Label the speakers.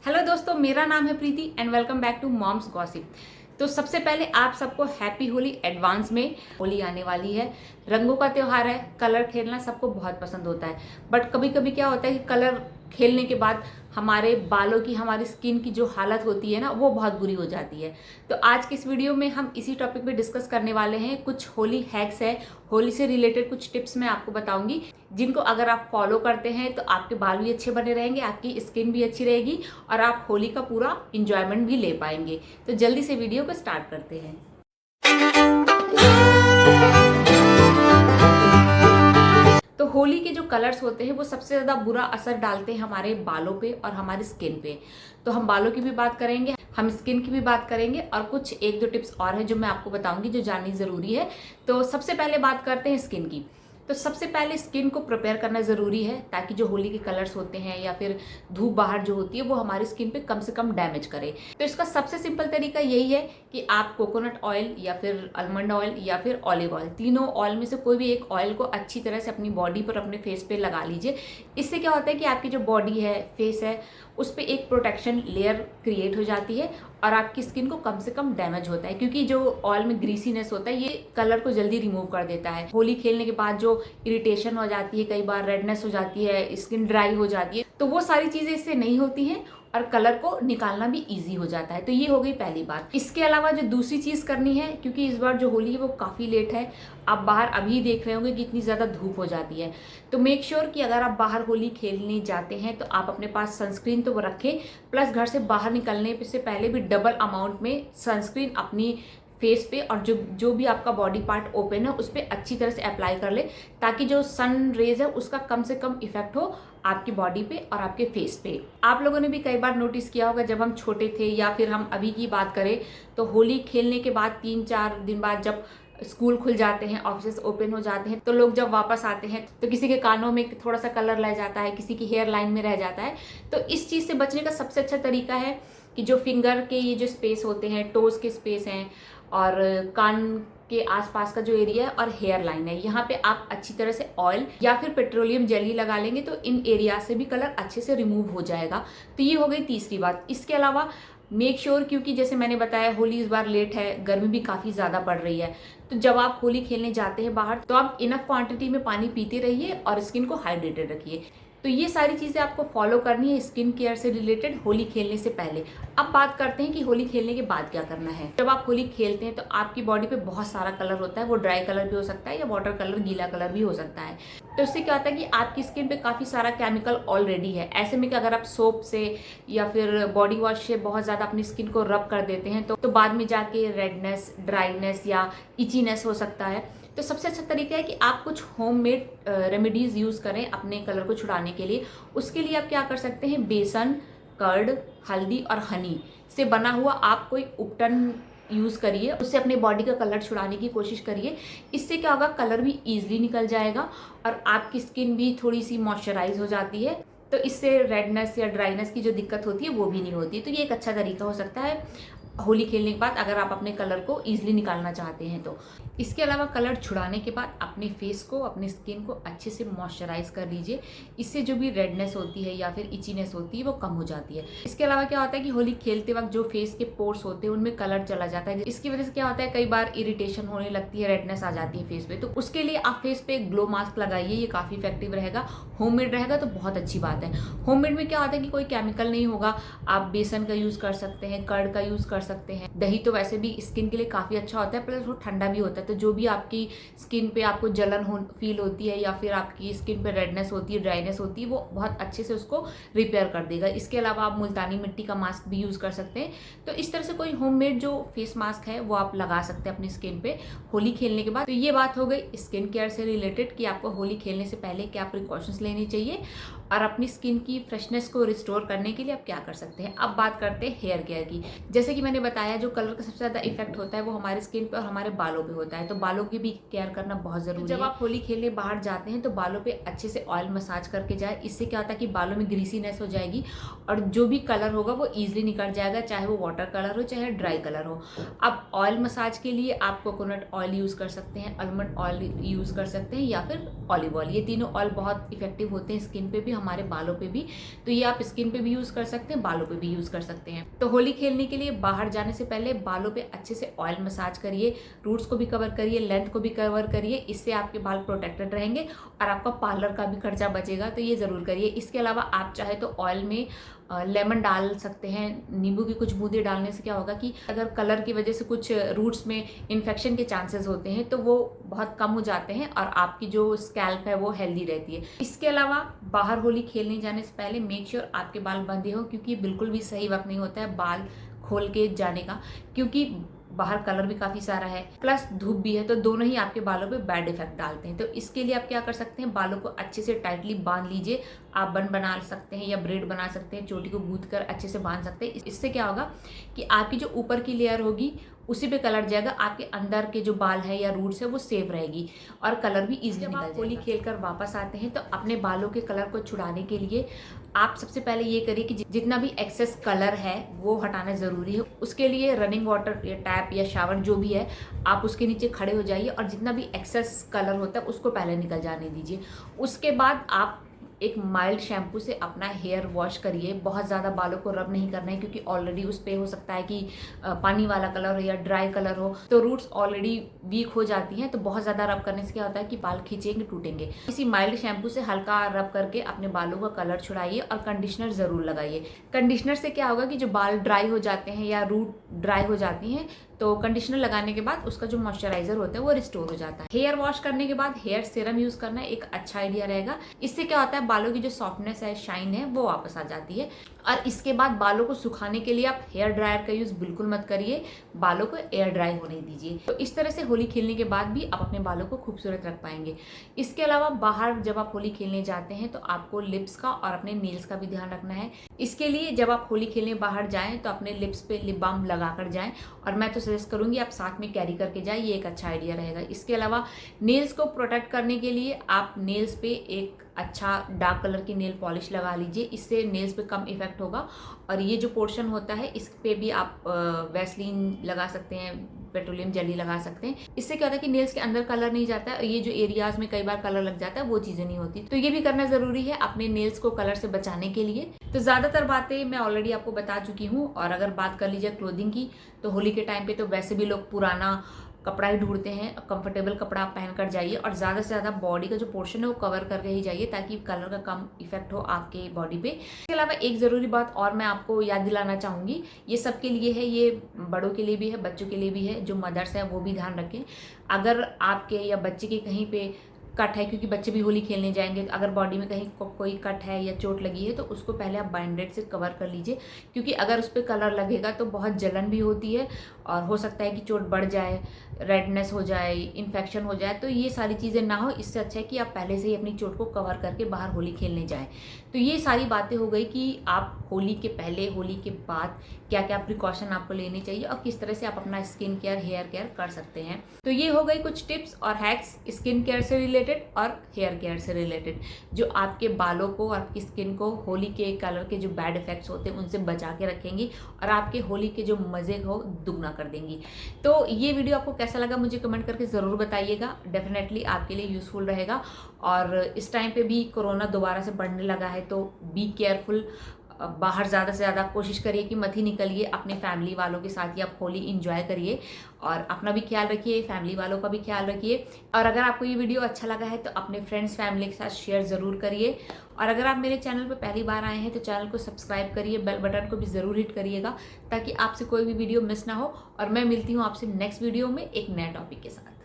Speaker 1: Hello दोस्तों, मेरा नाम है Preeti and welcome back to moms gossip. तो सबसे पहले आप सबको हैप्पी होली एडवांस में। होली आने वाली है, रंगों का त्योहार है, कलर खेलना सबको बहुत पसंद होता है। बट कभी कभी क्या होता है कि कलर खेलने के बाद हमारे बालों की, हमारी स्किन की जो हालत होती है ना, वो बहुत बुरी हो जाती है। तो आज की इस वीडियो में हम इसी टॉपिक पे डिस्कस करने वाले हैं। कुछ होली हैक्स है, होली से रिलेटेड कुछ टिप्स मैं आपको बताऊंगी, जिनको अगर आप फॉलो करते हैं तो आपके बाल भी अच्छे बने रहेंगे, आपकी स्किन भी अच्छी रहेगी और आप होली का पूरा इंजॉयमेंट भी ले पाएंगे। तो जल्दी से वीडियो को स्टार्ट करते हैं। तो होली के जो कलर्स होते हैं वो सबसे ज़्यादा बुरा असर डालते हैं हमारे बालों पे और हमारी स्किन पे। तो हम बालों की भी बात करेंगे, हम स्किन की भी बात करेंगे और कुछ एक दो टिप्स और हैं जो मैं आपको बताऊंगी, जो जाननी ज़रूरी है। तो सबसे पहले बात करते हैं स्किन की। तो सबसे पहले स्किन को प्रिपेयर करना ज़रूरी है, ताकि जो होली के कलर्स होते हैं या फिर धूप बाहर जो होती है वो हमारी स्किन पे कम से कम डैमेज करे। तो इसका सबसे सिंपल तरीका यही है कि आप कोकोनट ऑयल या फिर आलमंड ऑयल या फिर ऑलिव ऑयल, तीनों ऑयल में से कोई भी एक ऑयल को अच्छी तरह से अपनी बॉडी पर, अपने फेस पे लगा लीजिए। इससे क्या होता है कि आपकी जो बॉडी है, फेस है, उस पर एक प्रोटेक्शन लेयर क्रिएट हो जाती है और आपकी स्किन को कम से कम डैमेज होता है, क्योंकि जो ऑयल में ग्रीसीनेस होता है ये कलर को जल्दी रिमूव कर देता है। होली खेलने के बाद जो इरिटेशन हो जाती है, कई बार रेडनेस हो जाती है, स्किन ड्राई हो जाती है, तो वो सारी चीजें इससे नहीं होती हैं और कलर को निकालना भी इजी हो जाता है। तो ये हो गई पहली बात। इसके अलावा जो दूसरी चीज करनी है, क्योंकि इस बार जो होली है वो काफी लेट है, आप बाहर अभी देख रहे होंगे कि इतनी ज्यादा धूप हो जाती है, तो मेक श्योर कि अगर आप बाहर होली खेलने जाते हैं तो आप अपने पास सनस्क्रीन तो रखें, प्लस घर से बाहर निकलने से पहले भी डबल अमाउंट में सनस्क्रीन अपनी फेस पे और जो जो भी आपका बॉडी पार्ट ओपन है उस पर अच्छी तरह से अप्लाई कर ले, ताकि जो सन रेज है उसका कम से कम इफेक्ट हो आपकी बॉडी पे और आपके फेस पे। आप लोगों ने भी कई बार नोटिस किया होगा, जब हम छोटे थे या फिर हम अभी की बात करें, तो होली खेलने के बाद 3-4 दिन बाद जब स्कूल खुल जाते हैं, ऑफिस ओपन हो जाते हैं, तो लोग जब वापस आते हैं तो किसी के कानों में थोड़ा सा कलर रह जाता है, किसी की हेयर लाइन में रह जाता है। तो इस चीज़ से बचने का सबसे अच्छा तरीका है कि जो फिंगर के ये जो स्पेस होते हैं, टोज के स्पेस हैं और कान के आसपास का जो एरिया है और हेयर लाइन है, यहाँ पे आप अच्छी तरह से ऑयल या फिर पेट्रोलियम जेली लगा लेंगे तो इन एरिया से भी कलर अच्छे से रिमूव हो जाएगा। तो ये हो गई तीसरी बात। इसके अलावा मेक श्योर, क्योंकि जैसे मैंने बताया होली इस बार लेट है, गर्मी भी काफ़ी ज़्यादा बढ़ रही है, तो जब आप होली खेलने जाते हैं बाहर तो आप इनफ क्वांटिटी में पानी पीते रहिए और स्किन को हाइड्रेटेड रखिए। तो ये सारी चीज़ें आपको फॉलो करनी है स्किन केयर से रिलेटेड होली खेलने से पहले। अब बात करते हैं कि होली खेलने के बाद क्या करना है। जब आप होली खेलते हैं तो आपकी बॉडी पे बहुत सारा कलर होता है, वो ड्राई कलर भी हो सकता है या वाटर कलर, गीला कलर भी हो सकता है। तो इससे क्या होता है कि आपकी स्किन पे काफ़ी सारा केमिकल ऑलरेडी है। ऐसे में कि अगर आप सोप से या फिर बॉडी वॉश से बहुत ज़्यादा अपनी स्किन को रब कर देते हैं तो बाद में जाके रेडनेस, ड्राइनेस या इचीनेस हो सकता है। तो सबसे अच्छा तरीका है कि आप कुछ होममेड रेमेडीज यूज़ करें अपने कलर को छुड़ाने के लिए। उसके लिए आप क्या कर सकते हैं, बेसन, कर्ड, हल्दी और हनी से बना हुआ आप कोई उपटन यूज़ करिए, उससे अपने बॉडी का कलर छुड़ाने की कोशिश करिए। इससे क्या होगा, कलर भी ईजिली निकल जाएगा और आपकी स्किन भी थोड़ी सी मॉइस्चराइज हो जाती है, तो इससे रेडनेस या ड्राइनेस की जो दिक्कत होती है वो भी नहीं होती। तो ये एक अच्छा तरीका हो सकता है होली खेलने के बाद, अगर आप अपने कलर को ईजिली निकालना चाहते हैं तो। इसके अलावा कलर छुड़ाने के बाद अपने फेस को, अपनी स्किन को अच्छे से मॉइस्चराइज कर लीजिए। इससे जो भी रेडनेस होती है या फिर इचीनेस होती है वो कम हो जाती है। इसके अलावा क्या होता है कि होली खेलते वक्त जो फेस के पोर्स होते हैं उनमें कलर चला जाता है, इसकी वजह से क्या होता है कई बार इरिटेशन होने लगती है, रेडनेस आ जाती है फेस पे। तो उसके लिए आप फेस पे ग्लो मास्क लगाइए, ये काफ़ी इफेक्टिव रहेगा। होममेड रहेगा तो बहुत अच्छी बात है। होममेड में क्या होता है कि कोई केमिकल नहीं होगा, आप बेसन का यूज़ कर सकते हैं, कर्ड का यूज़ कर सकते हैं, दही तो वैसे भी स्किन के लिए काफ़ी अच्छा होता है, प्लस वो ठंडा भी होता है। तो जो भी आपकी स्किन पे आपको जलन फील होती है या फिर आपकी स्किन पे रेडनेस होती है, ड्राइनेस होती है, वो बहुत अच्छे से उसको रिपेयर कर देगा। इसके अलावा आप मुल्तानी मिट्टी का मास्क भी यूज़ कर सकते हैं। तो इस तरह से कोई होममेड जो फेस मास्क है वो आप लगा सकते हैं अपनी स्किन पे होली खेलने के बाद। तो ये बात हो गई स्किन केयर से रिलेटेड कि आपको होली खेलने से पहले क्या प्रिकॉशंस लेनी चाहिए और अपनी स्किन की फ्रेशनेस को रिस्टोर करने के लिए आप क्या कर सकते हैं। अब बात करते हैं हेयर केयर की। जैसे कि मैंने बताया, जो कलर का सबसे ज़्यादा इफेक्ट होता है वो हमारे स्किन पे और हमारे बालों पे होता है, तो बालों की भी केयर करना बहुत ज़रूरी है। जब आप होली खेलने बाहर जाते हैं तो बालों पे अच्छे से ऑयल मसाज करके जाए। इससे क्या होता है कि बालों में ग्रीसीनेस हो जाएगी और जो भी कलर होगा वो ईजिली निकल जाएगा, चाहे वो वाटर कलर हो चाहे ड्राई कलर हो। अब ऑयल मसाज के लिए आप कोकोनट ऑयल यूज़ कर सकते हैं, आलमंड ऑयल यूज़ कर सकते हैं या फिर ऑलिव ऑयल। ये तीनों ऑयल बहुत इफेक्टिव होते हैं स्किन पे भी, हमारे बालों पे भी। तो ये आप स्किन पे भी यूज़ कर सकते हैं, बालों पे भी यूज़ कर सकते हैं। तो होली खेलने के लिए बाहर जाने से पहले बालों पे अच्छे से ऑयल मसाज करिए, रूट्स को भी कवर करिए, लेंथ को भी कवर करिए। इससे आपके बाल प्रोटेक्टेड रहेंगे और आपका पार्लर का भी खर्चा बचेगा, तो ये ज़रूर करिए। इसके अलावा आप चाहे तो ऑयल में लेमन डाल सकते हैं, नींबू की कुछ बूंदें डालने से क्या होगा कि अगर कलर की वजह से कुछ रूट्स में इन्फेक्शन के चांसेस होते हैं तो वो बहुत कम हो जाते हैं और आपकी जो स्कैल्प है वो हेल्दी रहती है। इसके अलावा बाहर होली खेलने जाने से पहले मेक श्योर आपके बाल बंधे हो, क्योंकि बिल्कुल भी सही वक्त नहीं होता है बाल खोल के जाने का, क्योंकि बाहर कलर भी काफ़ी सारा है प्लस धूप भी है, तो दोनों ही आपके बालों पे बैड इफेक्ट डालते हैं। तो इसके लिए आप क्या कर सकते हैं, बालों को अच्छे से टाइटली बांध लीजिए। आप बन बना सकते हैं या ब्रेड बना सकते हैं, चोटी को गूंथ कर अच्छे से बांध सकते हैं। इससे क्या होगा कि आपकी जो ऊपर की लेयर होगी उसी पे कलर जाएगा, आपके अंदर के जो बाल है या रूट्स है वो सेफ रहेगी और कलर भी इजीली निकल जाएगा। होली खेल कर वापस आते हैं तो अपने बालों के कलर को छुड़ाने के लिए आप सबसे पहले ये करिए कि जितना भी एक्सेस कलर है वो हटाना ज़रूरी है। उसके लिए रनिंग वाटर या टैप या शावर जो भी है, आप उसके नीचे खड़े हो जाइए और जितना भी एक्सेस कलर होता है उसको पहले निकल जाने दीजिए। उसके बाद आप एक माइल्ड शैम्पू से अपना हेयर वॉश करिए। बहुत ज़्यादा बालों को रब नहीं करना है, क्योंकि ऑलरेडी उस पर हो सकता है कि पानी वाला कलर हो या ड्राई कलर हो, तो रूट्स ऑलरेडी वीक हो जाती हैं। तो बहुत ज़्यादा रब करने से क्या होता है कि बाल खींचेंगे, टूटेंगे। इसी माइल्ड शैम्पू से हल्का रब करके अपने बालों का कलर छुड़ाइए और कंडीशनर ज़रूर लगाइए। कंडीशनर से क्या होगा कि जो बाल ड्राई हो जाते हैं या रूट ड्राई हो जाती हैं, तो कंडीशनर लगाने के बाद उसका जो मॉइस्चराइजर होता है वो रिस्टोर हो जाता है। हेयर वॉश करने के बाद हेयर सीरम यूज करना एक अच्छा आइडिया रहेगा। इससे क्या होता है, बालों की जो सॉफ्टनेस है, शाइन है, वो वापस आ जाती है। और इसके बाद बालों को सुखाने के लिए आप हेयर ड्रायर का यूज बिल्कुल मत करिए, बालों को एयर ड्राई होने दीजिए। तो इस तरह से होली खेलने के बाद भी आप अपने बालों को खूबसूरत रख पाएंगे। इसके अलावा बाहर जब आप होली खेलने जाते हैं तो आपको लिप्स का और अपने नेल्स का भी ध्यान रखना है। इसके लिए जब आप होली खेलने बाहर जाएं तो अपने लिप्स पे लिप बाम लगा कर जाएं, और मैं तो सजेस्ट करूंगी आप साथ में कैरी करके जाए, ये एक अच्छा आइडिया रहेगा। इसके अलावा नेल्स को प्रोटेक्ट करने के लिए आप नेल्स पे एक अच्छा डार्क कलर की नेल पॉलिश लगा लीजिए। इससे नेल्स पे कम इफेक्ट होगा। और ये जो पोर्शन होता है इस पे भी आप वैसलीन लगा सकते हैं, पेट्रोलियम जेली लगा सकते हैं। इससे क्या होता है कि नेल्स के अंदर कलर नहीं जाता है और ये जो एरियाज में कई बार कलर लग जाता है वो चीजें नहीं होती। तो ये भी करना जरूरी है अपने नेल्स को कलर से बचाने के लिए। तो ज्यादातर बातें मैं ऑलरेडी आपको बता चुकी हूँ। और अगर बात कर लीजिए क्लोथिंग की, तो होली के टाइम पे तो वैसे भी लोग पुराना कपड़ा ही ढूंढते हैं। कंफर्टेबल कपड़ा आप पहन कर जाइए और ज़्यादा से ज़्यादा बॉडी का जो पोर्शन है वो कवर करके ही जाइए, ताकि कलर का कम इफेक्ट हो आपके बॉडी पे। इसके अलावा एक ज़रूरी बात और मैं आपको याद दिलाना चाहूँगी, ये सबके लिए है, ये बड़ों के लिए भी है, बच्चों के लिए भी है। जो मदर्स है वो भी ध्यान रखें। अगर आपके या बच्चे के कहीं पे कट है, क्योंकि बच्चे भी होली खेलने जाएंगे, तो अगर बॉडी में कहीं कोई कट है या चोट लगी है तो उसको पहले आप बैंडेड से कवर कर लीजिए, क्योंकि अगर उस पर कलर लगेगा तो बहुत जलन भी होती है और हो सकता है कि चोट बढ़ जाए, रेडनेस हो जाए, इन्फेक्शन हो जाए। तो ये सारी चीज़ें ना हो, इससे अच्छा है कि आप पहले से ही अपनी चोट को कवर करके बाहर होली खेलने जाएं। तो ये सारी बातें हो गई कि आप होली के पहले, होली के बाद क्या क्या प्रिकॉशन आपको लेने चाहिए और किस तरह से आप अपना स्किन केयर, हेयर केयर कर सकते हैं। तो ये हो गई कुछ टिप्स और हैक्स स्किन केयर से रिलेटेड और हेयर केयर से रिलेटेड, जो आपके बालों को, आपकी स्किन को होली के कलर के जो बैड इफेक्ट्स होते हैं उनसे बचा के रखेंगी और आपके होली के जो मज़े हो दुगना कर देंगी। तो ये वीडियो आपको कैसा लगा मुझे कमेंट करके ज़रूर बताइएगा। डेफिनेटली आपके लिए यूज़फुल रहेगा। और इस टाइम पे भी कोरोना दोबारा से बढ़ने लगा है, तो बी केयरफुल। बाहर ज़्यादा से ज़्यादा कोशिश करिए कि मत ही निकलिए, अपने फैमिली वालों के साथ ही आप होली इंजॉय करिए और अपना भी ख्याल रखिए, फैमिली वालों का भी ख्याल रखिए। और अगर आपको ये वीडियो अच्छा लगा है तो अपने फ्रेंड्स, फैमिली के साथ शेयर ज़रूर करिए। और अगर आप मेरे चैनल पर पहली बार आए हैं तो चैनल को सब्सक्राइब करिए, बेल बटन को भी ज़रूर हिट करिएगा, ताकि आपसे कोई भी वीडियो मिस ना हो। और मैं मिलती हूँ आपसे नेक्स्ट वीडियो में एक नए टॉपिक के साथ।